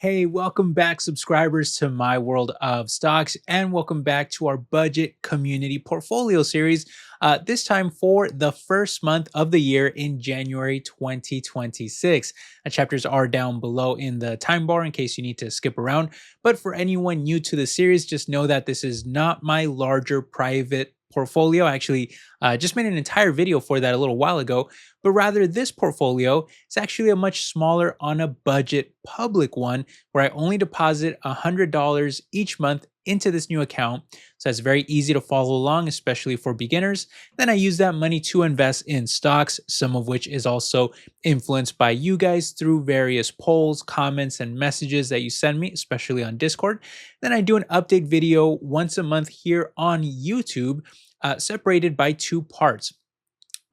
Hey, welcome back, subscribers, to my world of stocks, and welcome back to our budget community portfolio series. This time for the first month of the year in January 2026. Chapters are down below in the time bar in case you need to skip around. But for anyone new to the series, just know that this is not my larger private portfolio. I actually just made an entire video for that a little while ago, but rather this portfolio is actually a much smaller on a budget public one where I only deposit $100 each month into this new account. So it's very easy to follow along, especially for beginners. Then I use that money to invest in stocks, some of which is also influenced by you guys through various polls, comments, and messages that you send me, especially on Discord. Then I do an update video once a month here on YouTube, separated by two parts.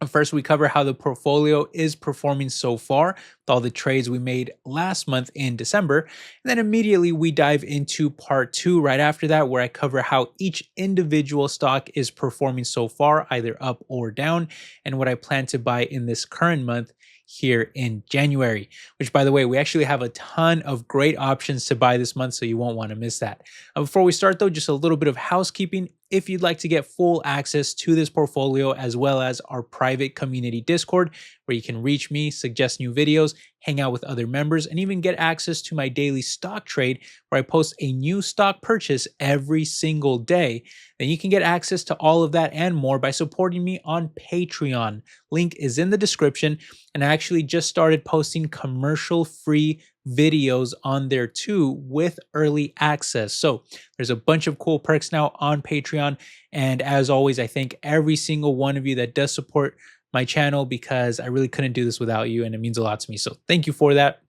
First, we cover how the portfolio is performing so far with all the trades we made last month in December. And then immediately we dive into part two right after that, where I cover how each individual stock is performing so far, either up or down, and what I plan to buy in this current month here in January, which, by the way, we actually have a ton of great options to buy this month, so you won't want to miss that. Before we start, though, just a little bit of housekeeping. If you'd like to get full access to this portfolio, as well as our private community Discord, where you can reach me, suggest new videos, hang out with other members, and even get access to my daily stock trade, where I post a new stock purchase every single day, then you can get access to all of that and more by supporting me on Patreon. Link is in the description, and I actually just started posting commercial-free videos on there too with early access. So there's a bunch of cool perks now on Patreon. And as always, I thank every single one of you that does support my channel, because I really couldn't do this without you, and it means a lot to me. So thank you for that.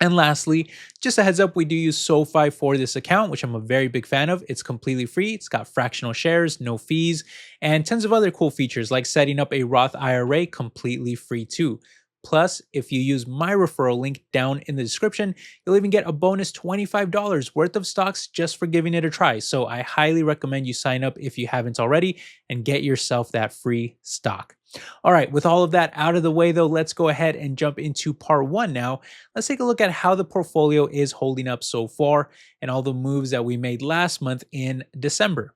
And lastly, just a heads up, we do use SoFi for this account, which I'm a very big fan of. It's completely free. It's got fractional shares, no fees, and tons of other cool features like setting up a Roth IRA completely free too. Plus, if you use my referral link down in the description, you'll even get a bonus $25 worth of stocks just for giving it a try. So I highly recommend you sign up if you haven't already and get yourself that free stock. All right, with all of that out of the way, though, let's go ahead and jump into part one now. Let's take a look at how the portfolio is holding up so far and all the moves that we made last month in December.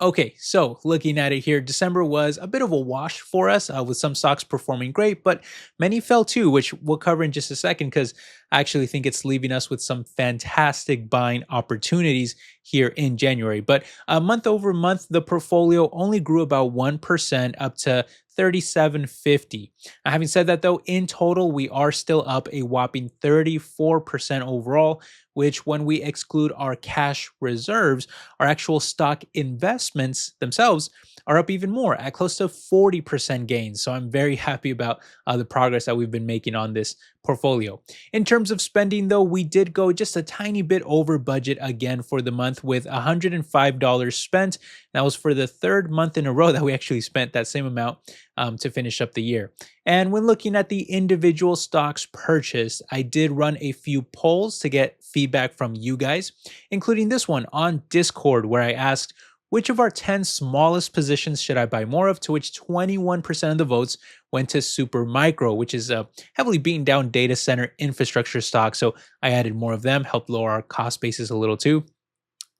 Okay, so looking at it here, December was a bit of a wash for us, with some stocks performing great, but many fell too, which we'll cover in just a second, because I actually think it's leaving us with some fantastic buying opportunities here in January. But month over month, the portfolio only grew about 1% up to 3750. Now, having said that, though, in total, we are still up a whopping 34% overall, which, when we exclude our cash reserves, our actual stock investments themselves are up even more at close to 40% gains. So I'm very happy about the progress that we've been making on this portfolio. In terms of spending, though, we did go just a tiny bit over budget again for the month with $105 spent. That was for the third month in a row that we actually spent that same amount to finish up the year. And when looking at the individual stocks purchased, I did run a few polls to get feedback from you guys, including this one on Discord, where I asked, which of our 10 smallest positions should I buy more of? To which 21% of the votes went to Supermicro, which is a heavily beaten down data center infrastructure stock. So I added more of them, helped lower our cost basis a little too.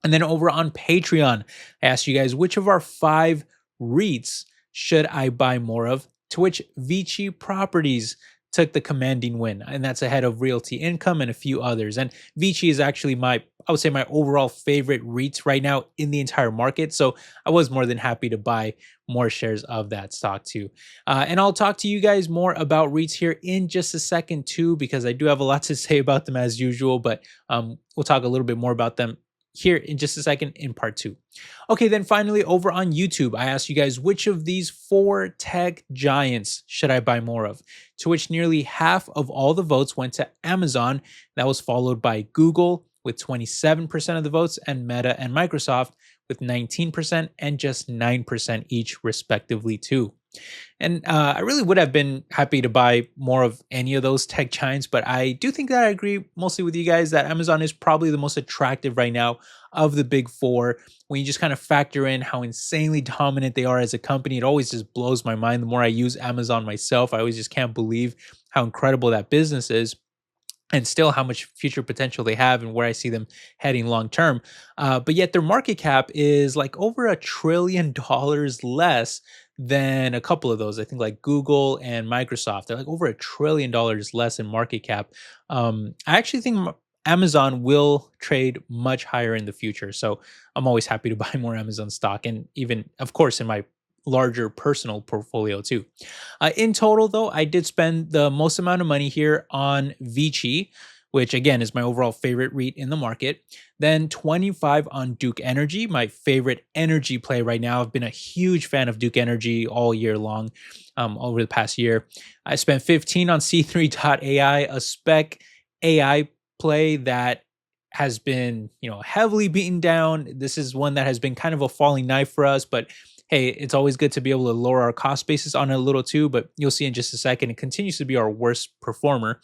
And then over on Patreon, I asked you guys, which of our 5 REITs should I buy more of? To which Vici Properties took the commanding win, and that's ahead of Realty Income and a few others. And Vici is actually I would say my overall favorite REIT right now in the entire market. So I was more than happy to buy more shares of that stock too. And I'll talk to you guys more about REITs here in just a second too, because I do have a lot to say about them as usual, but we'll talk a little bit more about them here in just a second in part two. Okay, then finally over on YouTube, I asked you guys, which of these 4 tech giants should I buy more of? To which nearly half of all the votes went to Amazon. That was followed by Google with 27% of the votes, and Meta and Microsoft with 19% and just 9% each, respectively, too. And I really would have been happy to buy more of any of those tech giants, but I do think that I agree mostly with you guys that Amazon is probably the most attractive right now of the big 4. When you just kind of factor in how insanely dominant they are as a company, it always just blows my mind. The more I use Amazon myself, I always just can't believe how incredible that business is. and still how much future potential they have and where I see them heading long term. But yet their market cap is like over $1 trillion less than a couple of those. I think like Google and Microsoft, they're like over $1 trillion less in market cap. I actually think Amazon will trade much higher in the future. So I'm always happy to buy more Amazon stock, and even, of course, in my larger personal portfolio too. In total, though, I did spend the most amount of money here on Vici, which again is my overall favorite REIT in the market. Then 25 on Duke Energy, my favorite energy play right now. I've been a huge fan of Duke Energy all year long, over the past year. I spent 15 on C3.ai, a spec AI play that has been, heavily beaten down. This is one that has been kind of a falling knife for us, but hey, it's always good to be able to lower our cost basis on it a little too, but you'll see in just a second, it continues to be our worst performer.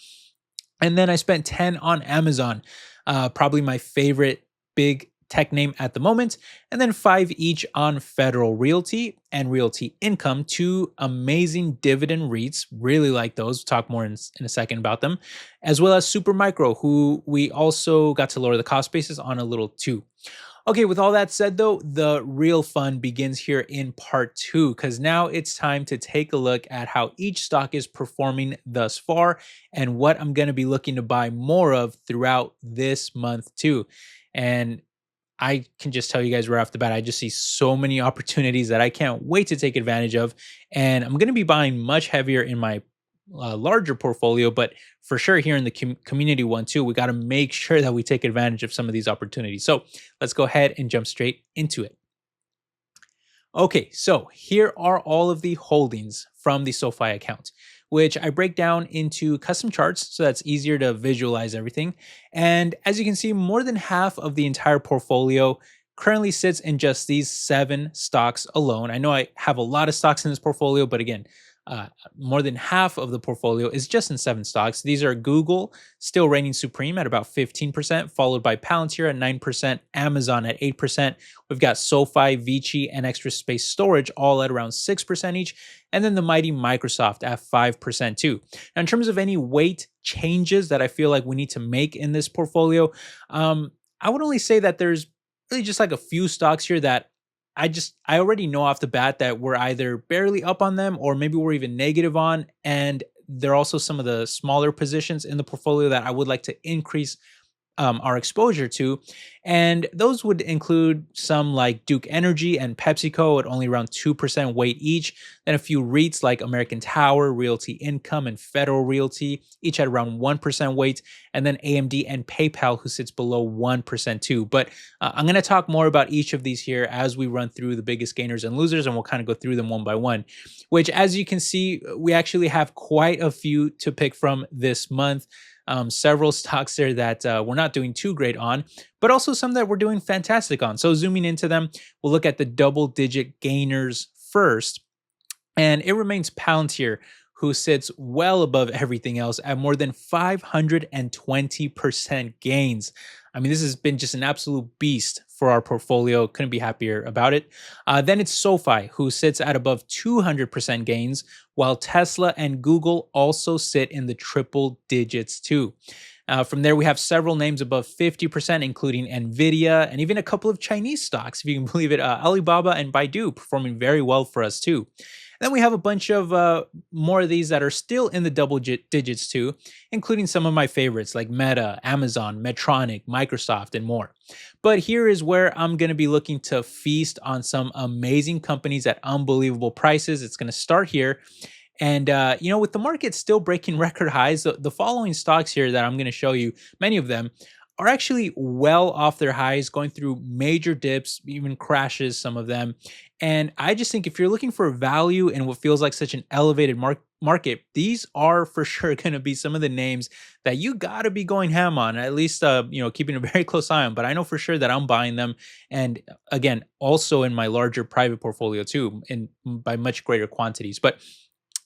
And then I spent 10 on Amazon, probably my favorite big tech name at the moment. And then 5 each on Federal Realty and Realty Income, two amazing dividend REITs. Really like those. We'll talk more in a second about them, as well as Supermicro, who we also got to lower the cost basis on a little too. Okay, with all that said, though, the real fun begins here in part two, because now it's time to take a look at how each stock is performing thus far and what I'm going to be looking to buy more of throughout this month, too. And I can just tell you guys right off the bat, I just see so many opportunities that I can't wait to take advantage of. And I'm going to be buying much heavier in my larger portfolio, but for sure here in the community one too, we got to make sure that we take advantage of some of these opportunities. So let's go ahead and jump straight into it. Okay, so here are all of the holdings from the SoFi account, which I break down into custom charts so that's easier to visualize everything. And as you can see, more than half of the entire portfolio currently sits in just these 7 stocks alone. I know I have a lot of stocks in this portfolio, but again, more than half of the portfolio is just in 7 stocks. These are Google still reigning supreme at about 15%, followed by Palantir at 9%, Amazon at 8%. We've got SoFi, Vici, and Extra Space Storage all at around 6% each, and then the mighty Microsoft at 5% too. Now, in terms of any weight changes that I feel like we need to make in this portfolio, I would only say that there's really just like a few stocks here that I already know off the bat that we're either barely up on them or maybe we're even negative on. And there are also some of the smaller positions in the portfolio that I would like to increase our exposure to. And those would include some like Duke Energy and PepsiCo at only around 2% weight each. Then a few REITs like American Tower, Realty Income, and Federal Realty, each at around 1% weight. And then AMD and PayPal, who sits below 1% too. But I'm going to talk more about each of these here as we run through the biggest gainers and losers, and we'll kind of go through them one by one, which, as you can see, we actually have quite a few to pick from this month. Several stocks there that we're not doing too great on, but also some that we're doing fantastic on. So zooming into them, we'll look at the double-digit gainers first. And it remains Palantir, who sits well above everything else at more than 520% gains. I mean, this has been just an absolute beast for our portfolio. Couldn't be happier about it. Then it's SoFi, who sits at above 200% gains, while Tesla and Google also sit in the triple digits too. From there, we have several names above 50%, including NVIDIA and even a couple of Chinese stocks, if you can believe it. Alibaba and Baidu performing very well for us too. Then we have a bunch of more of these that are still in the double digits too, including some of my favorites like Meta, Amazon, Medtronic, Microsoft, and more. But here is where I'm going to be looking to feast on some amazing companies at unbelievable prices. It's going to start here. And, with the market still breaking record highs, the following stocks here that I'm going to show you, many of them are actually well off their highs, going through major dips, even crashes, some of them. And I just think if you're looking for value in what feels like such an elevated market, these are for sure going to be some of the names that you got to be going ham on, at least, keeping a very close eye on. But I know for sure that I'm buying them. And again, also in my larger private portfolio too, in by much greater quantities. But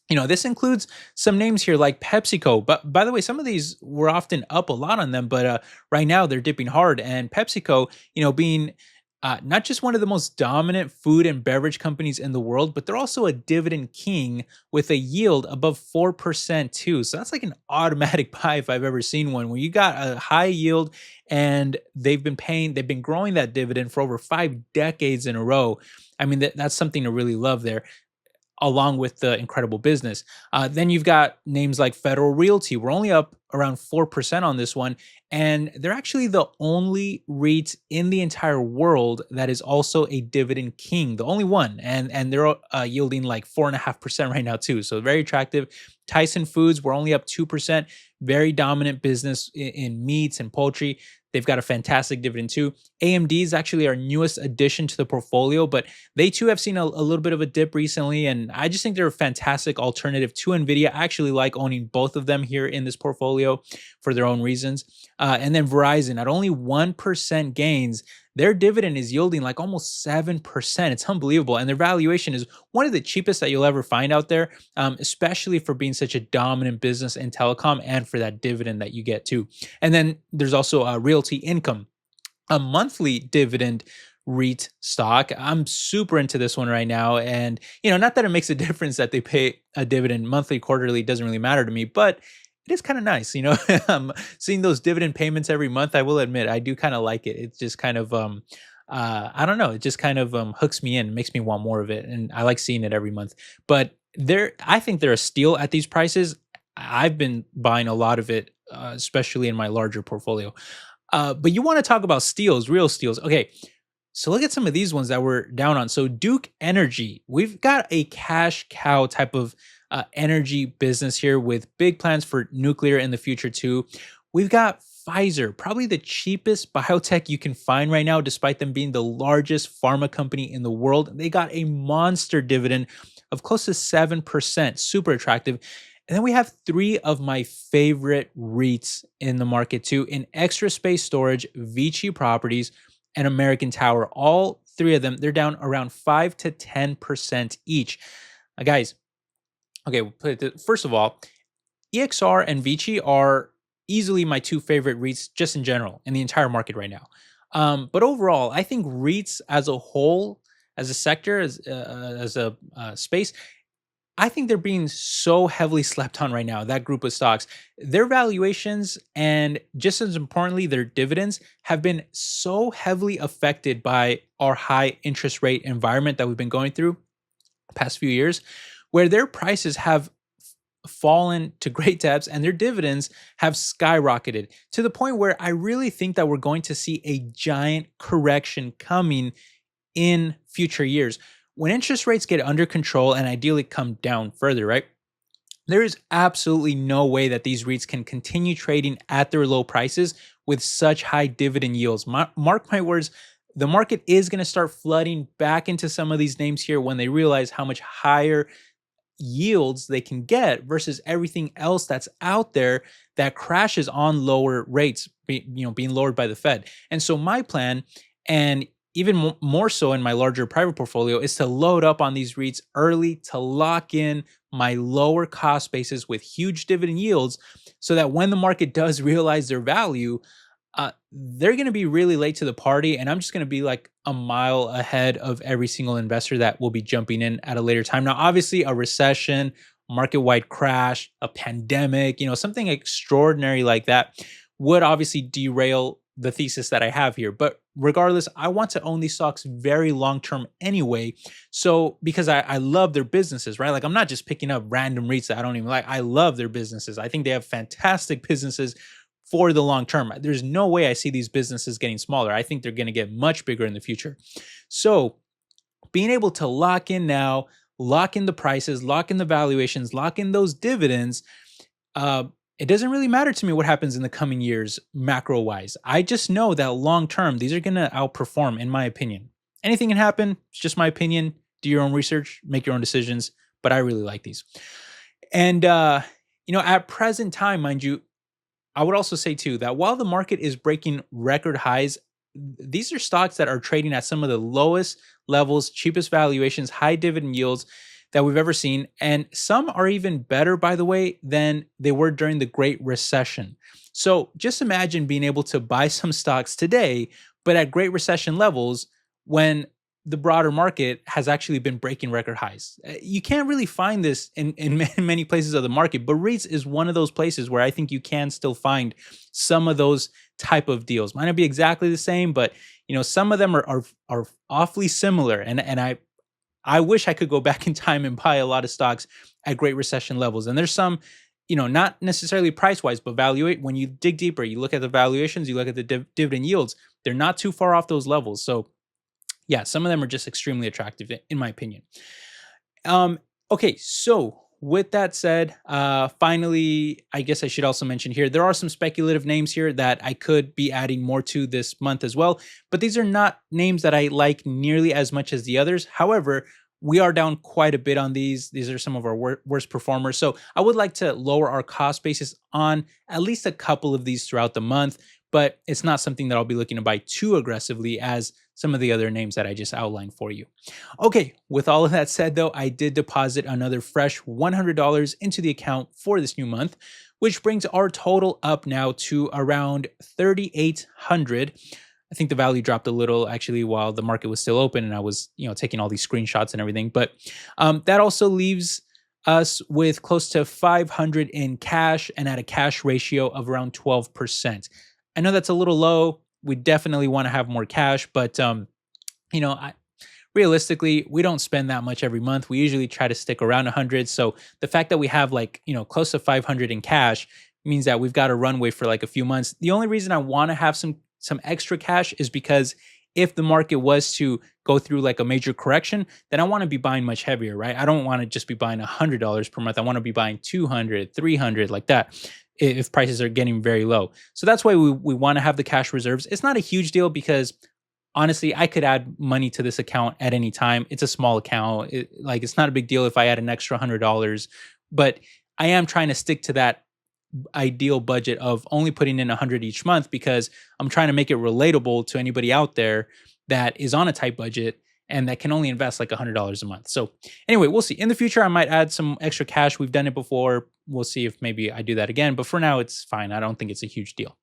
this includes some names here like PepsiCo. But by the way, some of these were often up a lot on them, but right now they're dipping hard. And PepsiCo, being Not just one of the most dominant food and beverage companies in the world, but they're also a dividend king with a yield above 4% too. So that's like an automatic buy if I've ever seen one. When you got a high yield and they've been growing that dividend for over 5 decades in a row. I mean, that's something to really love there along with the incredible business. Then you've got names like Federal Realty. We're only up around 4% on this one. And they're actually the only REIT in the entire world that is also a dividend king, the only one. And they're yielding like 4.5% right now, too. So very attractive. Tyson Foods, we're only up 2%. Very dominant business in meats and poultry. They've got a fantastic dividend too. AMD is actually our newest addition to the portfolio, but they too have seen a little bit of a dip recently. And I just think they're a fantastic alternative to NVIDIA. I actually like owning both of them here in this portfolio for their own reasons. And then Verizon at only 1% gains. Their dividend is yielding like almost 7%. It's unbelievable. And their valuation is one of the cheapest that you'll ever find out there, especially for being such a dominant business in telecom and for that dividend that you get too. And then there's also Realty Income, a monthly dividend REIT stock. I'm super into this one right now. And, not that it makes a difference that they pay a dividend monthly, quarterly, doesn't really matter to me, but it is kind of nice, seeing those dividend payments every month. I will admit, I do kind of like it. It's just kind of, I don't know, it just kind of hooks me in, makes me want more of it. And I like seeing it every month. But I think they're a steal at these prices. I've been buying a lot of it, especially in my larger portfolio. But you want to talk about steals, real steals. Okay. So look at some of these ones that we're down on. So Duke Energy, we've got a cash cow type of energy business here with big plans for nuclear in the future too. We've got Pfizer, probably the cheapest biotech you can find right now, despite them being the largest pharma company in the world. They got a monster dividend of close to 7%, super attractive. And then we have three of my favorite REITs in the market too, in Extra Space Storage, Vici Properties, and American Tower. All three of them, they're down around 5 to 10% each. Guys, okay, first of all, EXR and Vici are easily my two favorite REITs just in general in the entire market right now. But overall, I think REITs as a whole, as a sector, as a space, I think they're being so heavily slept on right now, that group of stocks. Their valuations and just as importantly, their dividends have been so heavily affected by our high interest rate environment that we've been going through the past few years, where their prices have fallen to great depths and their dividends have skyrocketed to the point where I really think that we're going to see a giant correction coming in future years. When interest rates get under control and ideally come down further, right? There is absolutely no way that these REITs can continue trading at their low prices with such high dividend yields. Mark my words, the market is going to start flooding back into some of these names here when they realize how much higher yields they can get versus everything else that's out there that crashes on lower rates, being lowered by the Fed. And so my plan, and even more so in my larger private portfolio, is to load up on these REITs early to lock in my lower cost basis with huge dividend yields so that when the market does realize their value, they're going to be really late to the party. And I'm just going to be like a mile ahead of every single investor that will be jumping in at a later time. Now, obviously, a recession, market wide crash, a pandemic, something extraordinary like that would obviously derail the thesis that I have here. But regardless, I want to own these stocks very long term anyway. So because I love their businesses, right? Like I'm not just picking up random REITs that I don't even like. I love their businesses. I think they have fantastic businesses for the long term. There's no way I see these businesses getting smaller. I think they're going to get much bigger in the future. So being able to lock in now, lock in the prices, lock in the valuations, lock in those dividends, it doesn't really matter to me what happens in the coming years, macro wise. I just know that long term, these are going to outperform, in my opinion. Anything can happen. It's just my opinion. Do your own research, make your own decisions. But I really like these. And, at present time, mind you, I would also say too that while the market is breaking record highs, these are stocks that are trading at some of the lowest levels, cheapest valuations, high dividend yields that we've ever seen. And some are even better, by the way, than they were during the Great Recession. So just imagine being able to buy some stocks today, but at Great Recession levels when the broader market has actually been breaking record highs. You can't really find this in many places of the market, but REITs is one of those places where I think you can still find some of those type of deals. Might not be exactly the same, but some of them are awfully similar. And I wish I could go back in time and buy a lot of stocks at Great Recession levels. And there's some, not necessarily price wise, but valuate. When you dig deeper, you look at the valuations, you look at the dividend yields, they're not too far off those levels. So yeah, some of them are just extremely attractive in my opinion. Okay, so with that said, finally, I guess I should also mention here, there are some speculative names here that I could be adding more to this month as well, but these are not names that I like nearly as much as the others. However, we are down quite a bit on these. These are some of our worst performers. So I would like to lower our cost basis on at least a couple of these throughout the month, but it's not something that I'll be looking to buy too aggressively as some of the other names that I just outlined for you. Okay, with all of that said though, I did deposit another fresh $100 into the account for this new month, which brings our total up now to around 3,800. I think the value dropped a little actually while the market was still open and I was, taking all these screenshots and everything. But that also leaves us with close to 500 in cash and at a cash ratio of around 12%. I know that's a little low. We definitely want to have more cash, but realistically, we don't spend that much every month. We usually try to stick around 100. So the fact that we have close to 500 in cash means that we've got a runway for like a few months. The only reason I want to have some extra cash is because if the market was to go through like a major correction, then I want to be buying much heavier, right? I don't want to just be buying $100 per month. I want to be buying 200, 300 like that if prices are getting very low. So that's why we want to have the cash reserves. It's not a huge deal because honestly, I could add money to this account at any time. It's a small account. It's not a big deal if I add an extra $100, but I am trying to stick to that ideal budget of only putting in 100 each month because I'm trying to make it relatable to anybody out there that is on a tight budget and that can only invest like $100 a month. So anyway, we'll see. In the future, I might add some extra cash. We've done it before. We'll see if maybe I do that again. But for now, it's fine. I don't think it's a huge deal.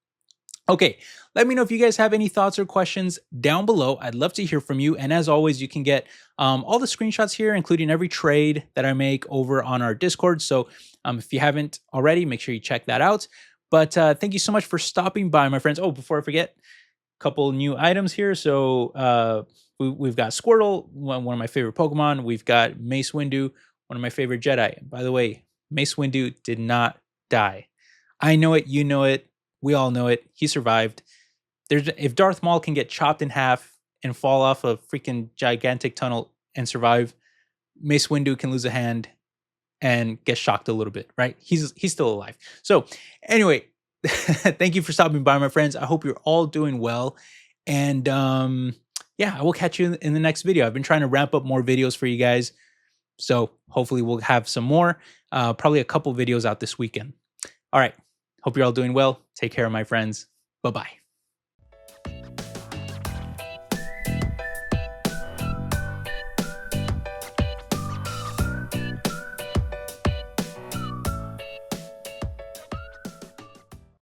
Okay, let me know if you guys have any thoughts or questions down below. I'd love to hear from you. And as always, you can get all the screenshots here, including every trade that I make over on our Discord. So if you haven't already, make sure you check that out. But thank you so much for stopping by, my friends. Oh, before I forget, a couple new items here. So we've got Squirtle, one of my favorite Pokemon. We've got Mace Windu, one of my favorite Jedi. By the way, Mace Windu did not die. I know it. You know it. We all know it. He survived. If Darth Maul can get chopped in half and fall off a freaking gigantic tunnel and survive, Mace Windu can lose a hand and get shocked a little bit, right? He's still alive. So anyway, thank you for stopping by, my friends. I hope you're all doing well. And yeah, I will catch you in the next video. I've been trying to ramp up more videos for you guys. So hopefully we'll have some more, probably a couple videos out this weekend. All right. Hope you're all doing well. Take care, my friends. Bye-bye.